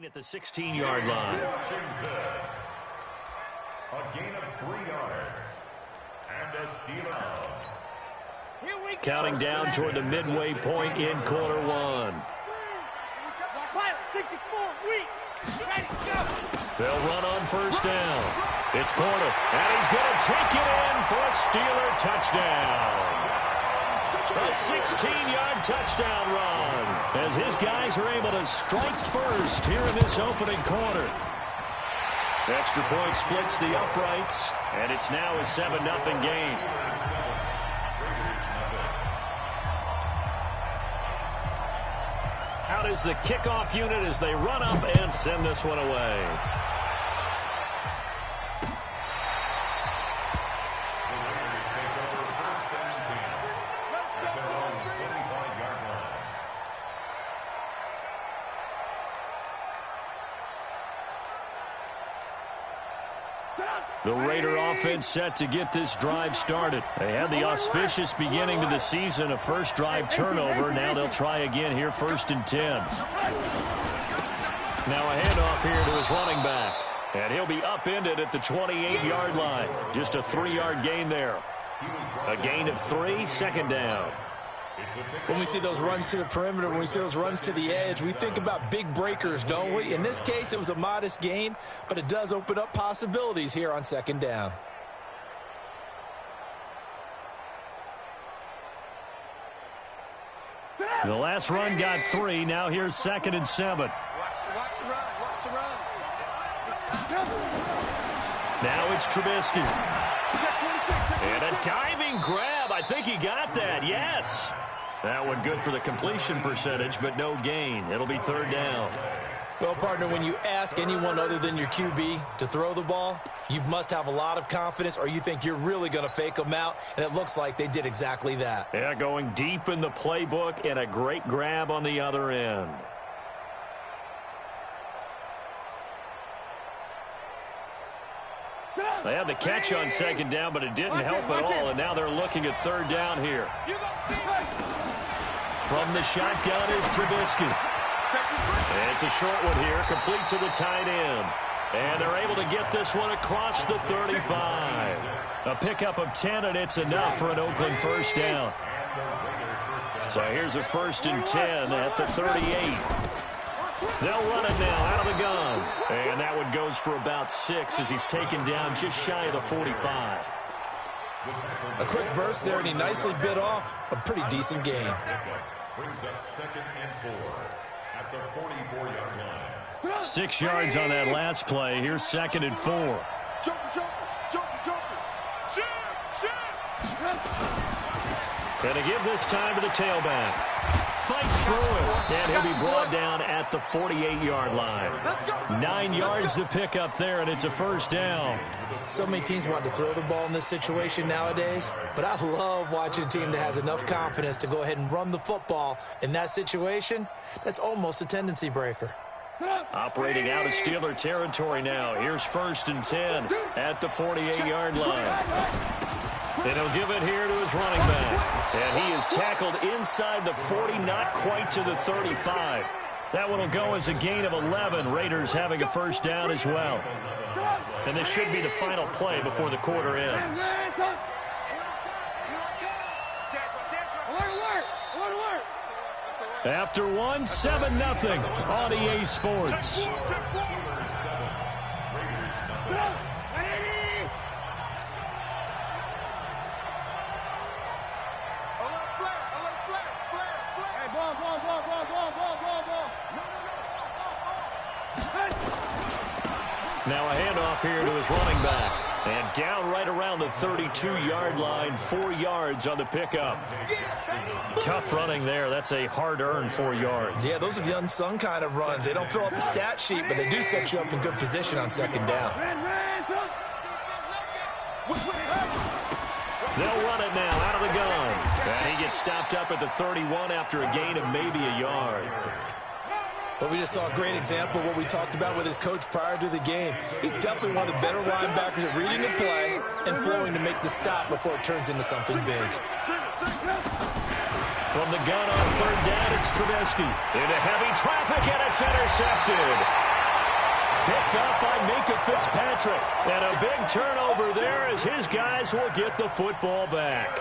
At the 16-yard line. A gain of 3 yards. And a steal out. Counting down toward the midway point in quarter one. They'll run on first down. It's Porter, and he's going to take it in for a Steeler touchdown. A 16-yard touchdown run as his guys are able to strike first here in this opening quarter. Extra point splits the uprights, and it's now a 7-0 game. Out is the kickoff unit as they run up and send this one away. The Raider offense set to get this drive started. They had the auspicious beginning to the season, a first drive turnover. Now they'll try again here, 1st and 10. Now a handoff here to his running back. And he'll be upended at the 28-yard line. Just a 3-yard gain there. A gain of 3, 2nd down. When we see those runs to the perimeter, when we see those runs to the edge, we think about big breakers, don't we? In this case, it was a modest gain, but it does open up possibilities here on 2nd down. The last run got 3. Now here's 2nd and 7. Watch the run. Watch the run. Now it's Trubisky. And a diving grab. I think he got that. Yes. That one good for the completion percentage, but no gain. It'll be 3rd down. Well, partner, when you ask anyone other than your QB to throw the ball, you must have a lot of confidence or you think you're really going to fake them out, and it looks like they did exactly that. Yeah, going deep in the playbook and a great grab on the other end. They had the catch on 2nd down, but it didn't help at all, and now they're looking at 3rd down here. From the shotgun is Trubisky. And it's a short one here, complete to the tight end. And they're able to get this one across the 35. A pickup of 10, and it's enough for an Oakland 1st down. So here's a 1st and 10 at the 38. They'll run it now out of the gun. And that one goes for about 6 as he's taken down just shy of the 45. A quick burst there, and he nicely bit off a pretty decent gain. Brings up 2nd and 4 at the 44-yard line. 6 yards on that last play. Here's 2nd and 4. And to give this time to the tailback. Fights through it, and he'll be brought down at the 48-yard line. 9 yards to pick up there, and it's a 1st down. So many teams want to throw the ball in this situation nowadays, but I love watching a team that has enough confidence to go ahead and run the football in that situation. That's almost a tendency breaker. Operating out of Steeler territory now. Here's 1st and 10 at the 48-yard line. And he'll give it here to his running back. And he is tackled inside the 40, not quite to the 35. That one will go as a gain of 11. Raiders having a 1st down as well. And this should be the final play before the quarter ends. After one, 7-0 on EA Sports. Now a handoff here to his running back. And down right around the 32-yard line, 4 yards on the pickup. Tough running there. That's a hard-earned 4 yards. Yeah, those are the unsung kind of runs. They don't fill up the stat sheet, but they do set you up in good position on 2nd down. They'll run it now out of the gun. And he gets stopped up at the 31 after a gain of maybe a yard. But we just saw a great example of what we talked about with his coach prior to the game. He's definitely one of the better linebackers at reading the play and flowing to make the stop before it turns into something big. From the gun on third down, it's Trubisky. Into heavy traffic, and it's intercepted. Picked up by Minka Fitzpatrick. And a big turnover there as his guys will get the football back.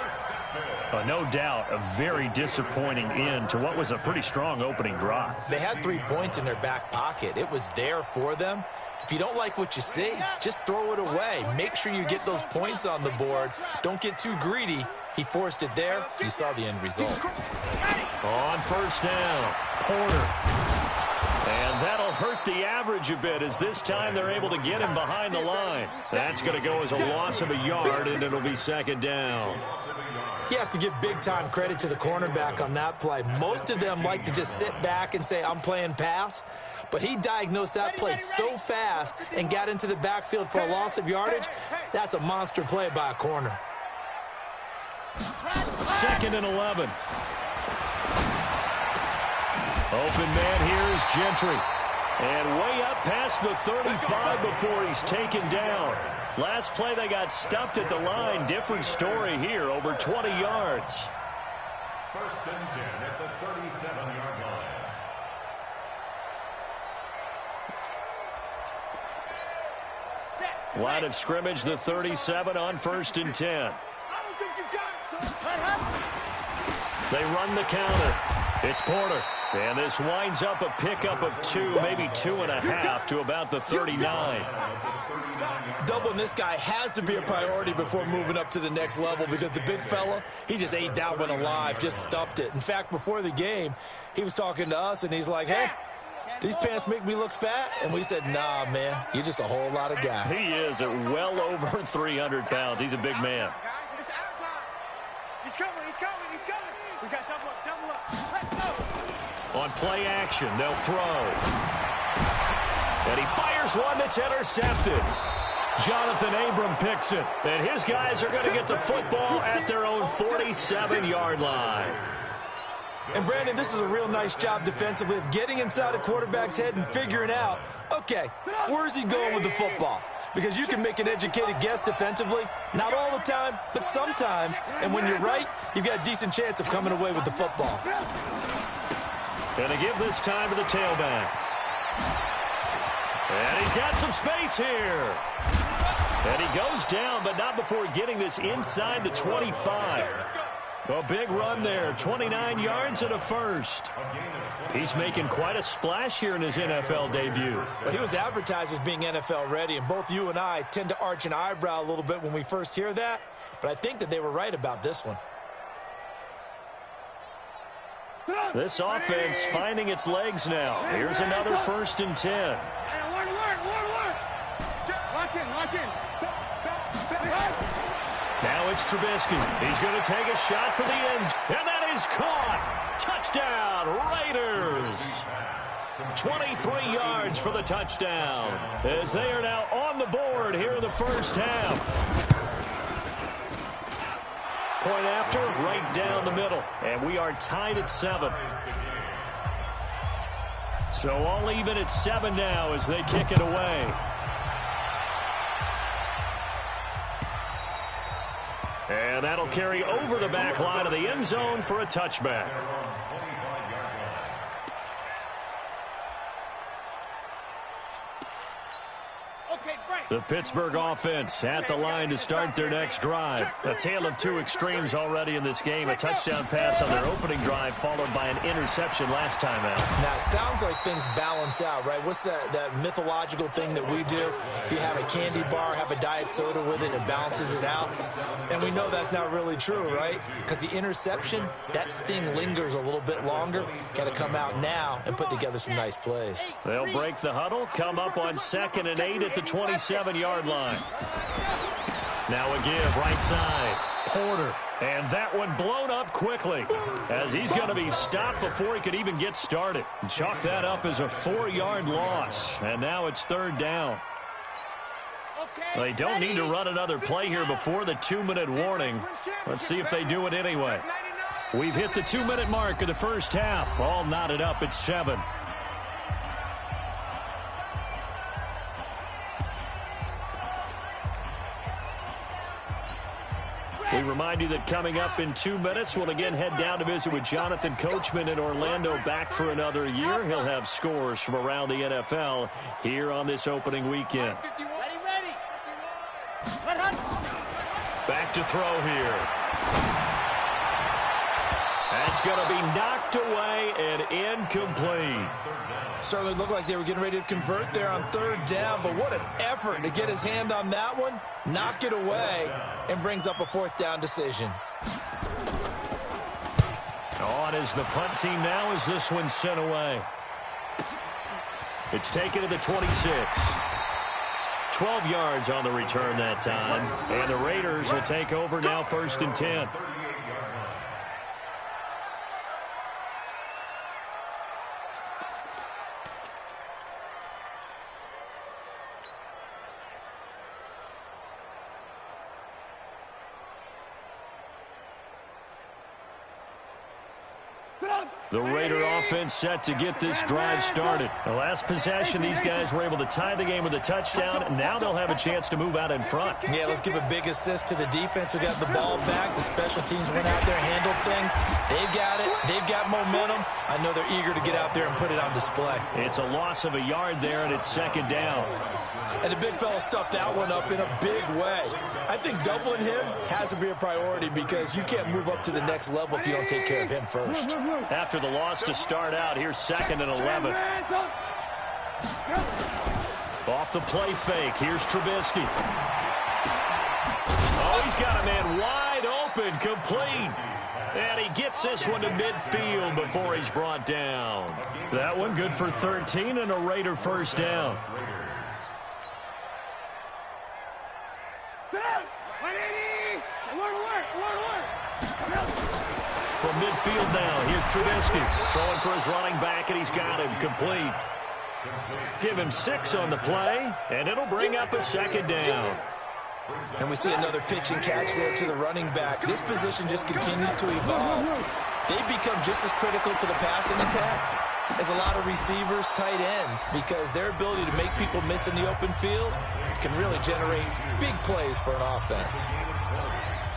No doubt, a very disappointing end to what was a pretty strong opening drive. They had 3 points in their back pocket. It was there for them. If you don't like what you see, just throw it away. Make sure you get those points on the board. Don't get too greedy. He forced it there. You saw the end result. On first down, Porter. And that'll hurt the average a bit as this time they're able to get him behind the line. That's going to go as a loss of a yard, and it'll be second down. You have to give big-time credit to the cornerback on that play. Most of them like to just sit back and say, I'm playing pass. But he diagnosed that play so fast and got into the backfield for a loss of yardage. That's a monster play by a corner. Second and 11. Open man here is Gentry. And way up past the 35 before he's taken down. Last play they got stuffed at the line. Different story here, over 20 yards. First and 10 at the 37-yard line. Line of scrimmage, the 37 on first and 10. They run the counter. It's Porter. And this winds up a pickup of 2, maybe 2.5 to about the 39. Doubling this guy has to be a priority before moving up to the next level because the big fella, he just ate that one alive, just stuffed it. In fact, before the game, he was talking to us, and he's like, hey, these pants make me look fat? And we said, nah, man, you're just a whole lot of guy. He is at well over 300 pounds. He's a big man. He's coming. We got double up. Let's go. On play action, they'll throw. And he fires one that's intercepted. Jonathan Abram picks it. And his guys are going to get the football at their own 47-yard line. And, Brandon, this is a real nice job defensively of getting inside a quarterback's head and figuring out, okay, where's he going with the football? Because you can make an educated guess defensively. Not all the time, but sometimes. And when you're right, you've got a decent chance of coming away with the football. Going to give this time to the tailback. And he's got some space here. And he goes down, but not before getting this inside the 25. A big run there, 29 yards and a first. He's making quite a splash here in his NFL debut. Well, he was advertised as being NFL ready, and both you and I tend to arch an eyebrow a little bit when we first hear that, but I think that they were right about this one. This offense finding its legs now. Here's another first and 10. Lock in. Now it's Trubisky. He's going to take a shot for the ends. And that is caught. Touchdown, Raiders. 23 yards for the touchdown. As they are now on the board here in the first half. Point after, right down the middle. And we are tied at 7. So all even at 7 now as they kick it away. And that'll carry over the back line of the end zone for a touchback. The Pittsburgh offense at the line to start their next drive. A tale of two extremes already in this game. A touchdown pass on their opening drive followed by an interception last time out. Now, it sounds like things balance out, right? What's that mythological thing that we do? If you have a candy bar, have a diet soda with it, it balances it out. And we know that's not really true, right? Because the interception, that sting lingers a little bit longer. Got to come out now and put together some nice plays. They'll break the huddle, come up on 2nd and 8 at the 27-yard line. Now a give, right side. Porter. And that one blown up quickly as he's going to be stopped before he could even get started. Chalk that up as a 4-yard loss. And now it's 3rd down. They don't need to run another play here before the 2-minute warning. Let's see if they do it anyway. We've hit the 2-minute mark of the first half. All knotted up at 7. We remind you that coming up in 2 minutes, we'll again head down to visit with Jonathan Coachman in Orlando, back for another year. He'll have scores from around the NFL here on this opening weekend. Ready. Back to throw here. That's going to be knocked away and incomplete. Certainly looked like they were getting ready to convert there on third down, but what an effort to get his hand on that one, knock it away, and brings up a fourth down decision. On is the punt team now as this one's sent away. It's taken to the 26. 12 yards on the return that time, and the Raiders will take over now, 1st and 10. The Raider offense set to get this drive started. The last possession, these guys were able to tie the game with a touchdown, and now they'll have a chance to move out in front. Yeah, let's give a big assist to the defense who got the ball back. The special teams went out there, handled things. They've got it. They've got momentum. I know they're eager to get out there and put it on display. It's a loss of a yard there, and it's 2nd down. And the big fella stuffed that one up in a big way. I think doubling him has to be a priority because you can't move up to the next level if you don't take care of him first. After the loss to start out, here's 2nd and 11. Off the play fake, here's Trubisky. Oh, he's got a man wide open, complete. And he gets this one to midfield before he's brought down. That one good for 13 and a Raider 1st down. From midfield now, here's Trubisky. Throwing for his running back, and he's got him complete. Give him 6 on the play, and it'll bring up a 2nd down. And we see another pitch and catch there to the running back. This position just continues to evolve. They've become just as critical to the passing attack as a lot of receivers, tight ends, because their ability to make people miss in the open field can really generate big plays for an offense.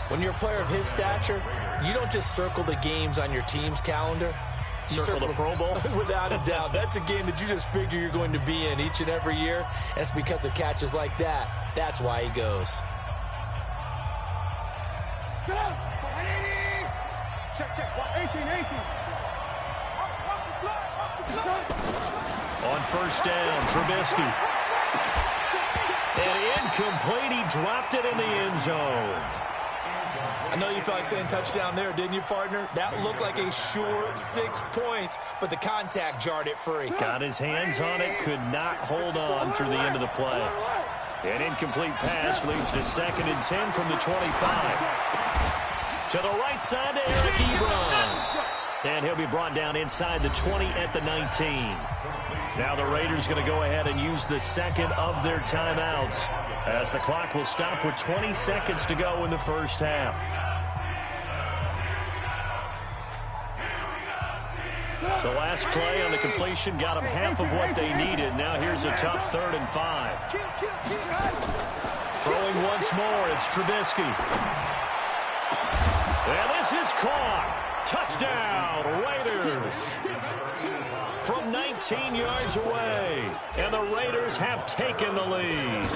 When you're a player of his stature, you don't just circle the games on your team's calendar. You circle the Pro Bowl? Without a doubt. That's a game that you just figure you're going to be in each and every year. And it's because of catches like that. That's why he goes. On 1st down, Trubisky. And incomplete. He dropped it in the end zone. I know you felt like saying touchdown there, didn't you, partner? That looked like a sure 6 points, but the contact jarred it free. Got his hands on it, could not hold on through the end of the play. An incomplete pass leads to 2nd and 10 from the 25. To the right side to Eric Ebron. And he'll be brought down inside the 20 at the 19. Now the Raiders going to go ahead and use the 2nd of their timeouts, as the clock will stop with 20 seconds to go in the 1st half. The last play on the completion got them half of what they needed. Now here's a tough 3rd and 5. Throwing once more, it's Trubisky. And this is caught. Touchdown, Raiders. From 19 yards away. And the Raiders have taken the lead.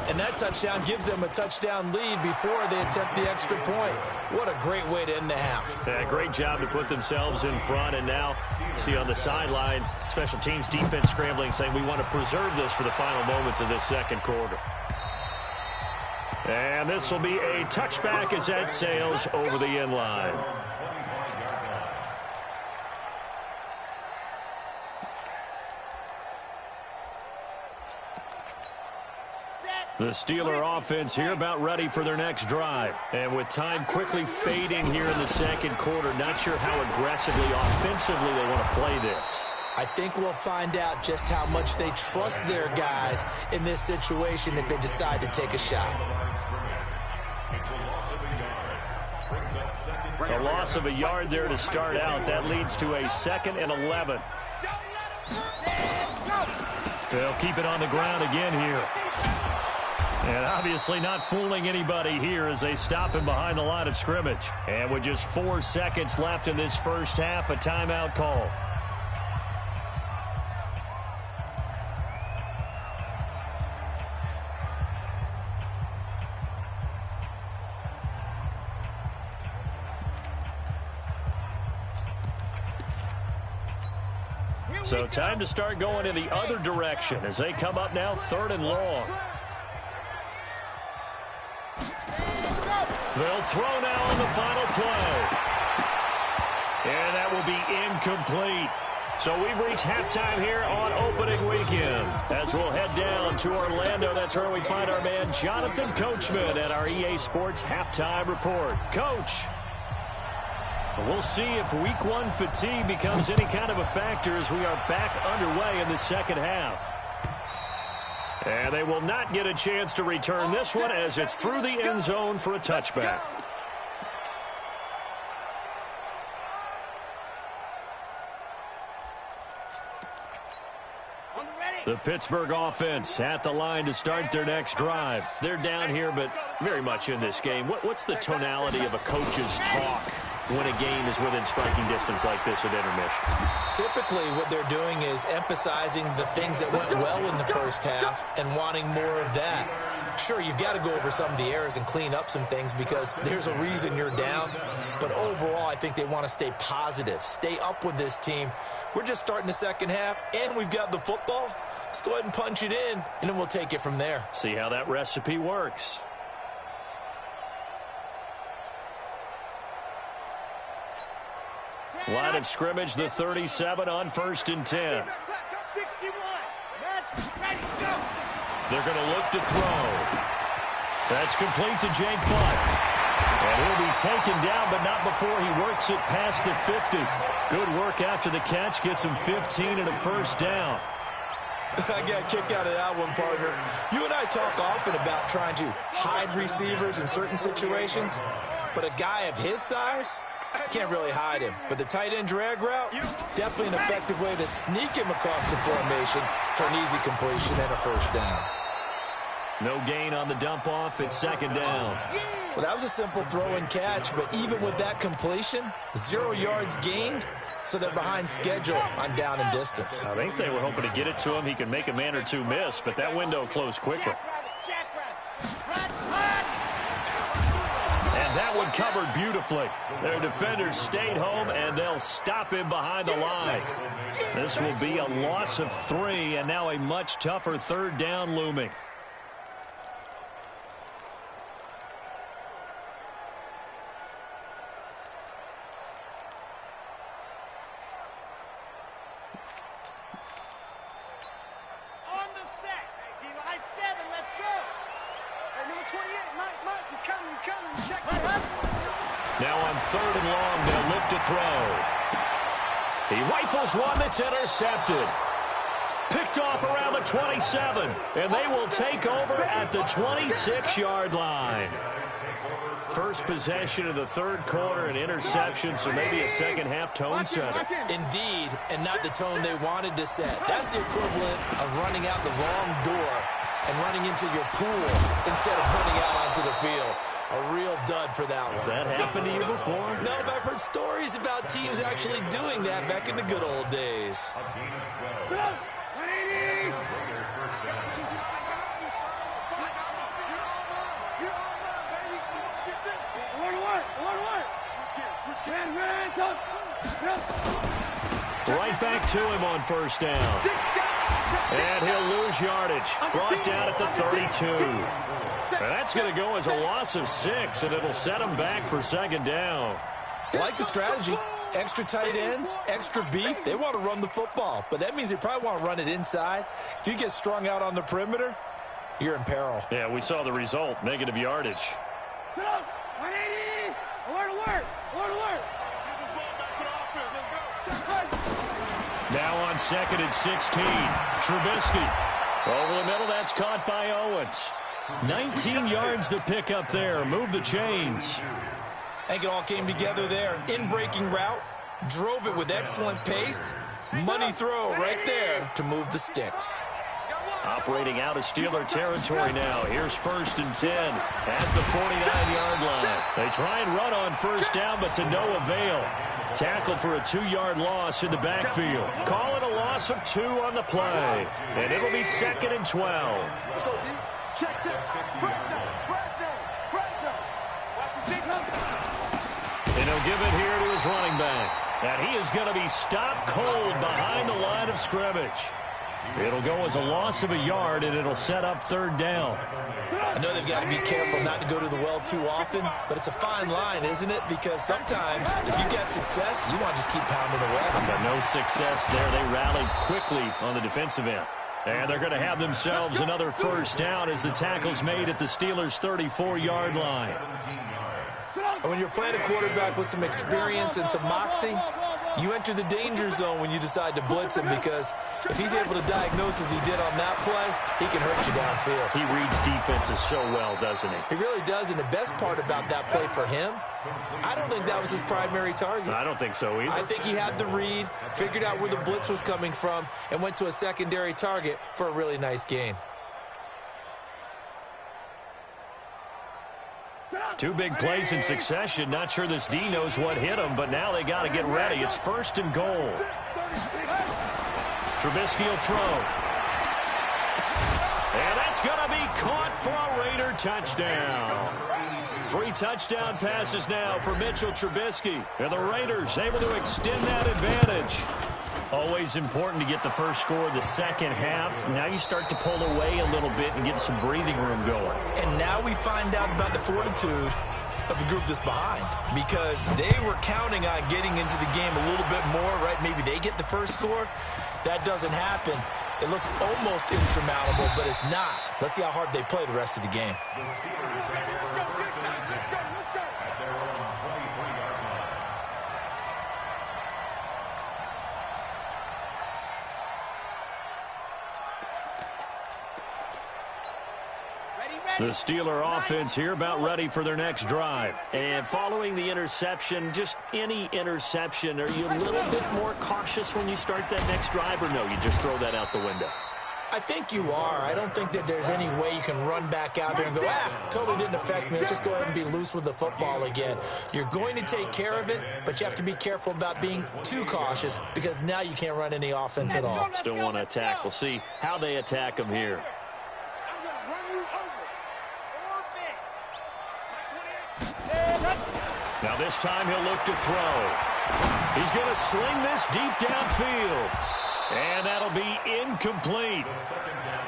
And that touchdown gives them a touchdown lead before they attempt the extra point. What a great way to end the half. Yeah, great job to put themselves in front. And now, see on the sideline, special teams defense scrambling, saying we want to preserve this for the final moments of this 2nd quarter. And this will be a touchback as that sails over the end line. The Steeler offense here about ready for their next drive. And with time quickly fading here in the 2nd quarter, not sure how aggressively, offensively they want to play this. I think we'll find out just how much they trust their guys in this situation if they decide to take a shot. A loss of a yard there to start out. That leads to a 2nd and 11. They'll keep it on the ground again here. And obviously not fooling anybody here as they stop him behind the line of scrimmage. And with just 4 seconds left in this first half, a timeout call. So time to start going in the other direction as they come up now 3rd and long. They'll throw now on the final play. And that will be incomplete. So we've reached halftime here on opening weekend. As we'll head down to Orlando, that's where we find our man Jonathan Coachman at our EA Sports Halftime Report. Coach, we'll see if week 1 fatigue becomes any kind of a factor as we are back underway in the second half. And they will not get a chance to return this one as it's through the end zone for a touchback. The Pittsburgh offense at the line to start their next drive. They're down here, but very much in this game. What's the tonality of a coach's talk when a game is within striking distance like this at intermission? Typically, what they're doing is emphasizing the things that went well in the first half and wanting more of that. Sure, you've got to go over some of the errors and clean up some things because there's a reason you're down. But overall, I think they want to stay positive, stay up with this team. We're just starting the second half, and we've got the football. Let's go ahead and punch it in, and then we'll take it from there. See how that recipe works. Line of scrimmage, the 37 on 1st and 10. 61. Match ready, go. They're going to look to throw. That's complete to Jake Butt. And he'll be taken down, but not before he works it past the 50. Good work after the catch. Gets him 15 and a first down. I got a kick out of that one, partner. You and I talk often about trying to hide receivers in certain situations, but a guy of his size can't really hide him. But the tight end drag route, definitely an effective way to sneak him across the formation for an easy completion and a first down. No gain on the dump off. It's 2nd down. Well, that was a simple throw and catch, but even with that completion, 0 yards gained, so they're behind schedule on down and distance. I think they were hoping to get it to him. He could make a man or two miss, but that window closed quickly. And that one covered beautifully. Their defenders stayed home, and they'll stop him behind the line. This will be a loss of 3, and now a much tougher 3rd down looming. Now on 3rd and long, they'll look to throw. He rifles one that's intercepted. Picked off around the 27, and they will take over at the 26-yard line. First possession of the 3rd quarter, an interception, so maybe a second-half tone setter. Indeed, and not the tone they wanted to set. That's the equivalent of running out the wrong door and running into your pool instead of running out onto the field. A real dud for that one. Has that happened to you before? No, but I've heard stories about teams actually doing that back in the good old days. Right back to him on 1st down. And he'll lose yardage. Brought down at the 32. And that's going to go as a loss of 6, and it'll set him back for 2nd down. I like the strategy. Extra tight ends, extra beef. They want to run the football, but that means they probably want to run it inside. If you get strung out on the perimeter, you're in peril. Yeah, we saw the result, negative yardage. Now on 2nd and 16, Trubisky. Over the middle, that's caught by Owens. 19 yards to pick up there. Move the chains. I think it all came together there. In-breaking route, drove it with excellent pace. Money throw right there to move the sticks. Operating out of Steeler territory now. Here's 1st and 10 at the 49-yard line. They try and run on first down, but to no avail. Tackled for a 2-yard loss in the backfield. Call it a loss of 2 on the play. And it'll be 2nd and 12. Let's go, D. Check. Watch the signal. And he'll give it here to his running back. And he is going to be stopped cold behind the line of scrimmage. It'll go as a loss of a yard, and it'll set up 3rd down. I know they've got to be careful not to go to the well too often, but it's a fine line, isn't it? Because sometimes if you get success, you want to just keep pounding away. But no success there. They rallied quickly on the defensive end. And they're going to have themselves another 1st down as the tackle's made at the Steelers' 34-yard line. And when you're playing a quarterback with some experience and some moxie, you enter the danger zone when you decide to blitz him, because if he's able to diagnose as he did on that play, he can hurt you downfield. He reads defenses so well, doesn't he? He really does, and the best part about that play for him, I don't think that was his primary target. I don't think so either. I think he had the read, figured out where the blitz was coming from, and went to a secondary target for a really nice gain. 2 big plays in succession. Not sure this D knows what hit him, but now they got to get ready. It's 1st and goal. Trubisky will throw. And that's going to be caught for a Raider touchdown. 3 touchdown passes now for Mitchell Trubisky. And the Raiders able to extend that advantage. Always important to get the first score of the second half. Now you start to pull away a little bit and get some breathing room going. And now we find out about the fortitude of the group that's behind, because they were counting on getting into the game a little bit more, right? Maybe they get the first score. That doesn't happen. It looks almost insurmountable, but it's not. Let's see how hard they play the rest of the game. The Steeler offense here about ready for their next drive. And following the interception, just any interception, are you a little bit more cautious when you start that next drive, or no, you just throw that out the window? I think you are. I don't think that there's any way you can run back out there and go, totally didn't affect me. Let's just go ahead and be loose with the football again. You're going to take care of it, but you have to be careful about being too cautious, because now you can't run any offense at all. Still want to attack. We'll see how they attack them here. Now this time he'll look to throw. He's going to sling this deep downfield. And that'll be incomplete.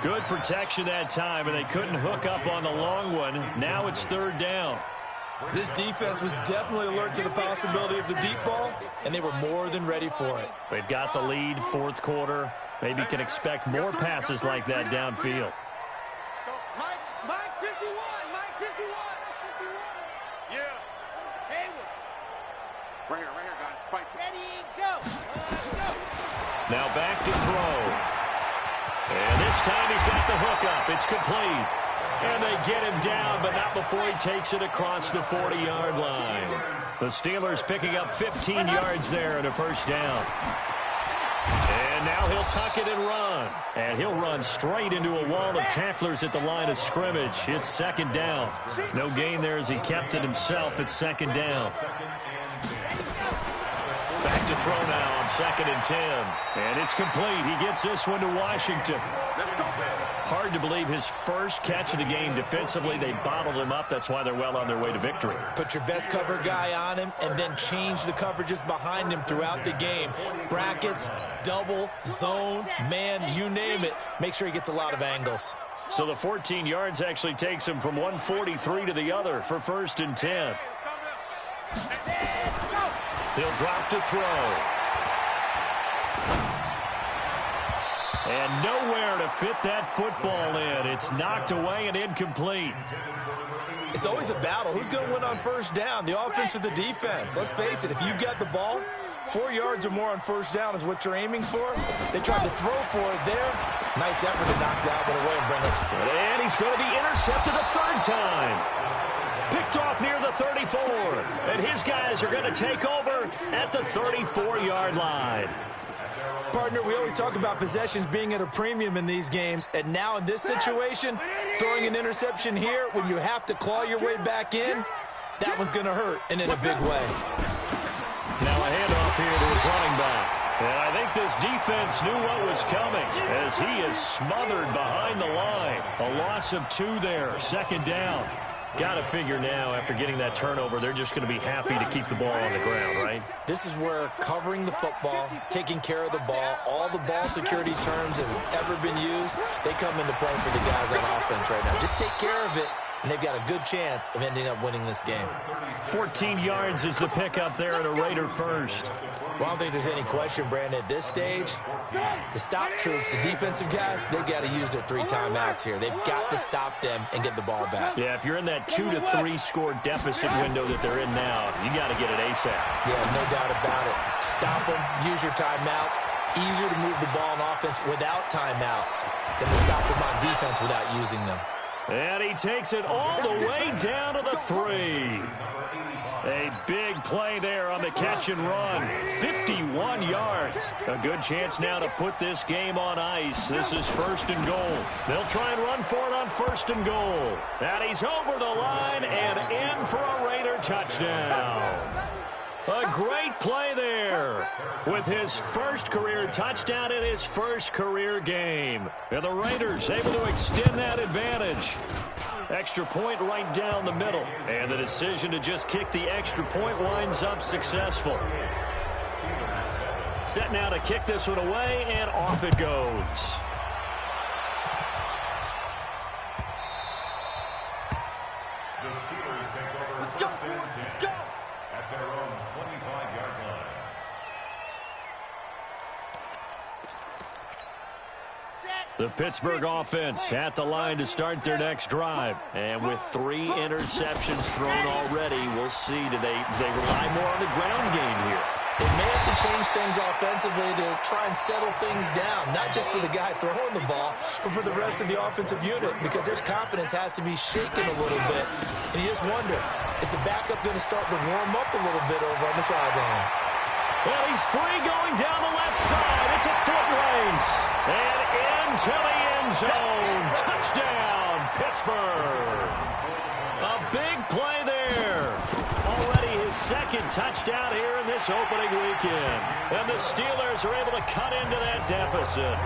Good protection that time, and they couldn't hook up on the long one. Now it's 3rd down. This defense was definitely alert to the possibility of the deep ball, and they were more than ready for it. They've got the lead, 4th quarter. Maybe can expect more passes like that downfield. Mike 51. Yeah. Hayward. Right here, guys. Fight. Ready, go. Now back to throw. And this time he's got the hook up. It's complete. And they get him down, but not before he takes it across the 40-yard line. The Steelers picking up 15 yards there and a 1st down. And now he'll tuck it and run. And he'll run straight into a wall of tacklers at the line of scrimmage. It's 2nd down. No gain there as he kept it himself. It's 2nd down. Back to throw now on 2nd and 10. And it's complete. He gets this one to Washington. Hard to believe his first catch of the game defensively. They bottled him up. That's why they're well on their way to victory. Put your best cover guy on him and then change the coverages behind him throughout the game. Brackets, double, zone, man, you name it. Make sure he gets a lot of angles. So the 14 yards actually takes him from 143 to the other for 1st and 10. He'll drop to throw. And nowhere to fit that football in. It's knocked away and incomplete. It's always a battle. Who's going to win on 1st down, the offense or the defense? Let's face it, if you've got the ball, 4 yards or more on 1st down is what you're aiming for. They tried to throw for it there. Nice effort to knock that one away and bring us. And he's going to be intercepted a 3rd time. Picked off near the 34. And his guys are going to take over at the 34-yard line. Partner, we always talk about possessions being at a premium in these games, and now in this situation, throwing an interception here when you have to claw your way back in, that one's going to hurt, and in a big way. Now a handoff here to his running back. And I think this defense knew what was coming as he is smothered behind the line. A loss of 2 there, second down. Got to figure now, after getting that turnover, they're just going to be happy to keep the ball on the ground, right? This is where covering the football, taking care of the ball, all the ball security terms that have ever been used, they come into play for the guys on offense right now. Just take care of it, and they've got a good chance of ending up winning this game. 14 yards is the pickup there at a Raider first. Well, I don't think there's any question, Brandon, at this stage, the stop troops, the defensive guys, they got to use their 3 timeouts here. They've got to stop them and get the ball back. Yeah, if you're in that 2 to 3 score deficit window that they're in now, you got to get it ASAP. Yeah, no doubt about it. Stop them, use your timeouts. Easier to move the ball on offense without timeouts than to stop them on defense without using them. And he takes it all the way down to the 3. A big play there on the catch and run. 51 yards. A good chance now to put this game on ice. This is 1st and goal. They'll try and run for it on 1st and goal. And he's over the line and in for a Raider touchdown. A great play there with his first career touchdown in his first career game. And the Raiders able to extend that advantage. Extra point right down the middle. And the decision to just kick the extra point winds up successful. Set now to kick this one away, and off it goes. The Steelers take over first and 10 at their own 25-yard line. The Pittsburgh offense at the line to start their next drive. And with 3 interceptions thrown already, we'll see. Do they rely more on the ground game here? They may have to change things offensively to try and settle things down, not just for the guy throwing the ball, but for the rest of the offensive unit, because their confidence has to be shaken a little bit. And you just wonder, is the backup going to start to warm up a little bit over on the sideline? Well, he's free going down the left side. It's a foot race. And into the end zone. Touchdown, Pittsburgh. A big play there. Already his second touchdown here in this opening weekend. And the Steelers are able to cut into that deficit.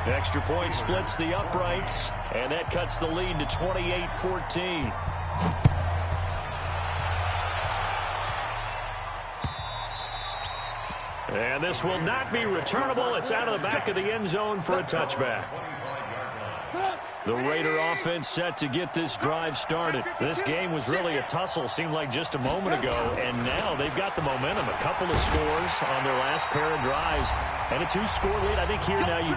Extra point splits the uprights, and that cuts the lead to 28-14. And this will not be returnable. It's out of the back of the end zone for a touchback. The Raider offense set to get this drive started. This game was really a tussle, seemed like just a moment ago, and now they've got the momentum. A couple of scores on their last pair of drives, and a 2-score lead. I think here now you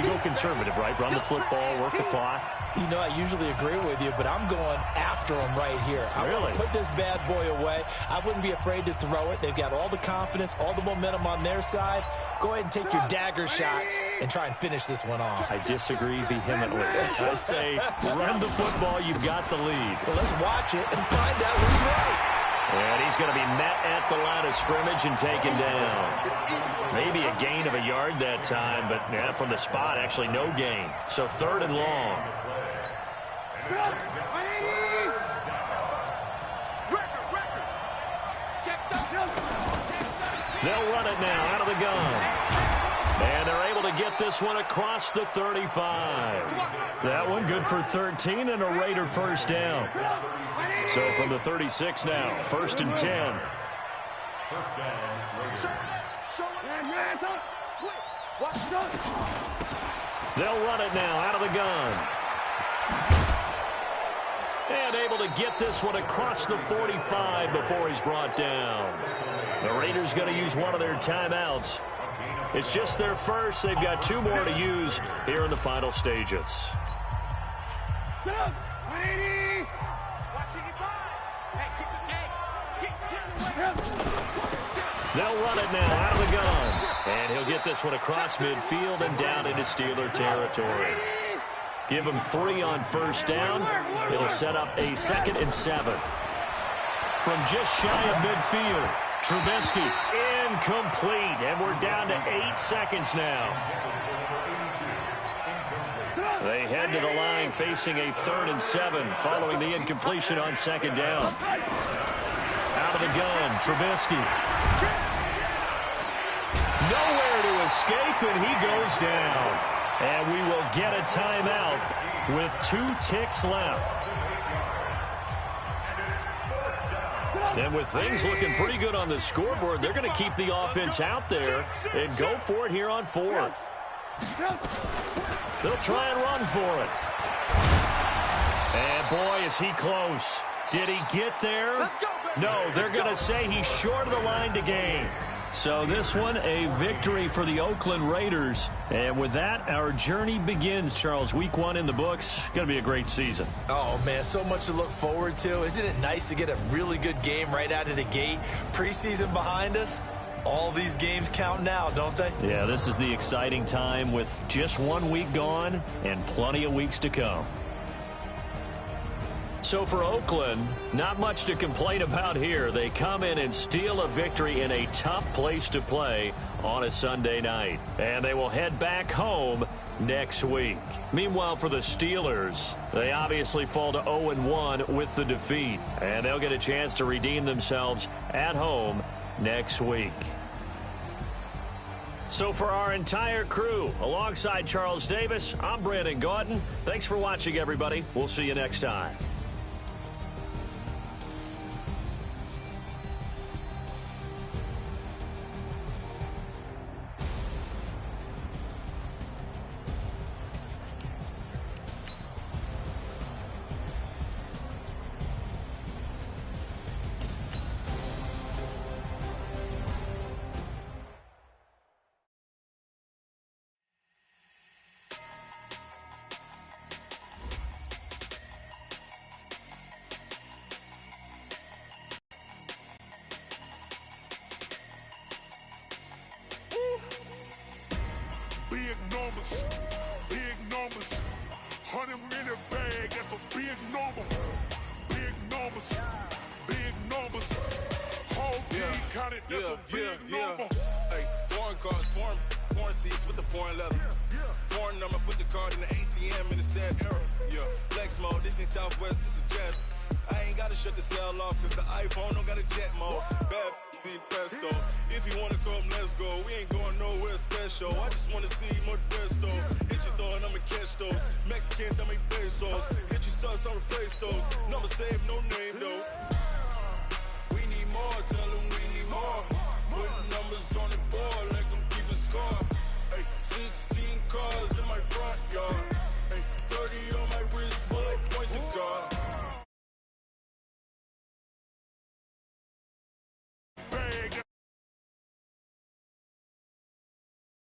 go conservative, right? Run the football, work the clock. You know, I usually agree with you, but I'm going after him right here. I want to put this bad boy away. I wouldn't be afraid to throw it. They've got all the confidence, all the momentum on their side. Go ahead and take your dagger shots and try and finish this one off. I disagree vehemently. I say run the football. You've got the lead. Well, let's watch it and find out who's right. And he's going to be met at the line of scrimmage and taken down. Maybe a gain of a yard that time, but from the spot, actually no gain. So 3rd and long. They'll run it now out of the gun. And they're able to get this one across the 35. That one good for 13 and a Raider first down. So from the 36 now, 1st and 10. They'll run it now out of the gun. And able to get this one across the 45 before he's brought down. The Raiders going to use one of their timeouts. It's just their first. They've got 2 more to use here in the final stages. They'll run it now out of the gun. And he'll get this one across midfield and down into Steeler territory. Give him 3 on first down. It'll set up a 2nd and 7. From just shy of midfield. Trubisky, incomplete, and we're down to 8 seconds now. They head to the line facing a 3rd and 7 following the incompletion on 2nd down. Out of the gun, Trubisky. Nowhere to escape, and he goes down. And we will get a timeout with 2 ticks left. And with things looking pretty good on the scoreboard, they're going to keep the offense out there and go for it here on 4th. They'll try and run for it. And boy, is he close. Did he get there? No, they're going to say he's short of the line to gain. So this one, a victory for the Oakland Raiders. And with that, our journey begins, Charles. Week 1 in the books. Going to be a great season. Oh, man, so much to look forward to. Isn't it nice to get a really good game right out of the gate? Preseason behind us. All these games count now, don't they? Yeah, this is the exciting time with just 1 week gone and plenty of weeks to come. So for Oakland, not much to complain about here. They come in and steal a victory in a tough place to play on a Sunday night. And they will head back home next week. Meanwhile, for the Steelers, they obviously fall to 0-1 with the defeat. And they'll get a chance to redeem themselves at home next week. So for our entire crew, alongside Charles Davis, I'm Brandon Gaudin. Thanks for watching, everybody. We'll see you next time. Big numbers, 100 minute bag, that's a big number. Big numbers, whole team counted, that's a big number. Hey, foreign cars, foreign seats with the foreign leather. Foreign number, put the card in the ATM in the sad era. Yeah, flex mode, this ain't Southwest, this is Jazz. I ain't gotta shut the cell off, cause the iPhone don't got a jet mode. Bad pesto. If you wanna come, let's go. We ain't going nowhere special. I just wanna see more Modesto. Hit your throw and I'ma catch those. Mexican, dame pesos. Hit your sons, I'll replace those. Number save, no name though. We need more, tell them we need